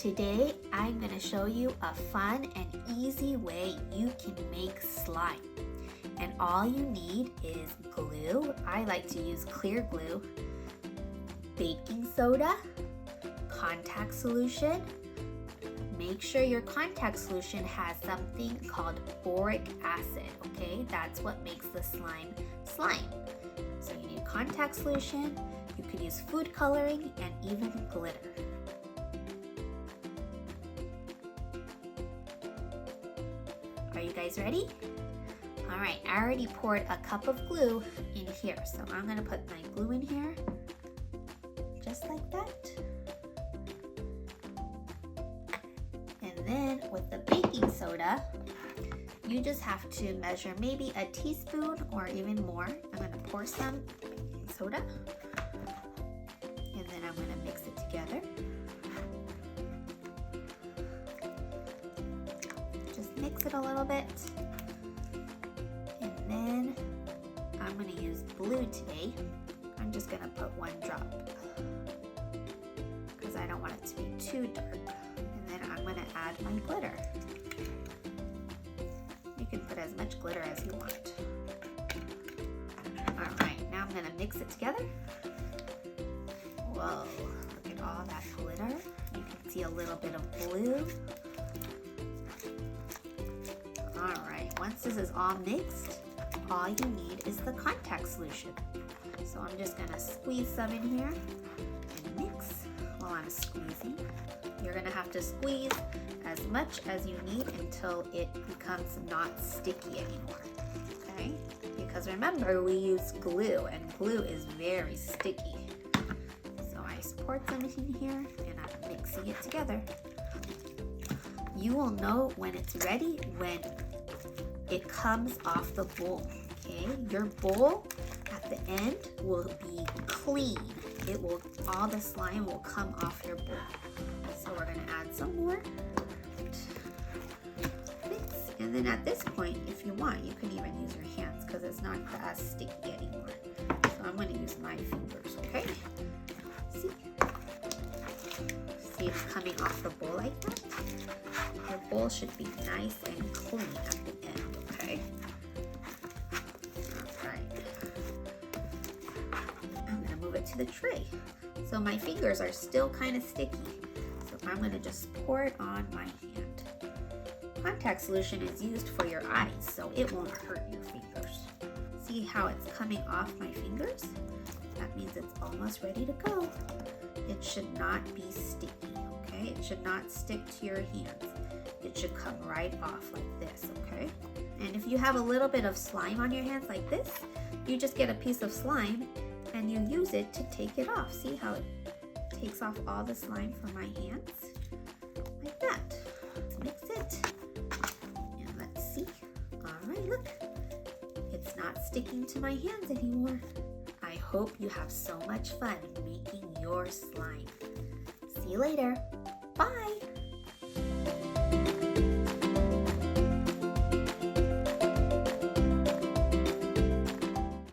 Today, I'm going to show you a fun and easy way you can make slime. And all you need is glue. I like to use clear glue, baking soda, contact solution. Make sure your contact solution has something called boric acid, okay? That's what makes the slime. So you need contact solution, you could use food coloring, and even glitter. Are you guys ready? All right, I already poured a cup of glue in here. So I'm gonna put my glue in here, just like that. And then with the baking soda, you just have to measure maybe a teaspoon or even more. I'm gonna pour some baking soda, and then I'm gonna mix it together. Just mix it a little bit. And then I'm going to use blue today. I'm just going to put 1 drop because I don't want it to be too dark. And then I'm going to add my glitter. You can put as much glitter as you want. Alright, now I'm going to mix it together. Whoa, look at all that glitter. You can see a little bit of blue. Alright, once this is all mixed, all you need is the contact solution. So I'm just going to squeeze some in here and mix while I'm squeezing. You're going to have to squeeze as much as you need until it becomes not sticky anymore, okay? Because remember, we use glue, and glue is very sticky. So I poured some in here and I'm mixing it together. You will know when it's ready when it comes off the bowl, okay? Your bowl at the end will be clean. All the slime will come off your bowl. So we're gonna add some more. Mix. And then at this point, if you want, you can even use your hands because it's not as sticky anymore. So I'm gonna use my fingers, okay? See? See it's coming off the bowl like that? Your bowl should be nice and clean at the end, okay? Alright. I'm gonna move it to the tray. So my fingers are still kind of sticky. So I'm gonna just pour it on my hand. Contact solution is used for your eyes, so it won't hurt your fingers. See how it's coming off my fingers? That means it's almost ready to go. It should not be sticky, okay? It should not stick to your hands. It should come right off like this, okay? And if you have a little bit of slime on your hands like this, you just get a piece of slime and you use it to take it off. See how it takes off all the slime from my hands? Like that. Let's mix it. And let's see. All right, look. It's not sticking to my hands anymore. I hope you have so much fun making your slime. See you later. Bye.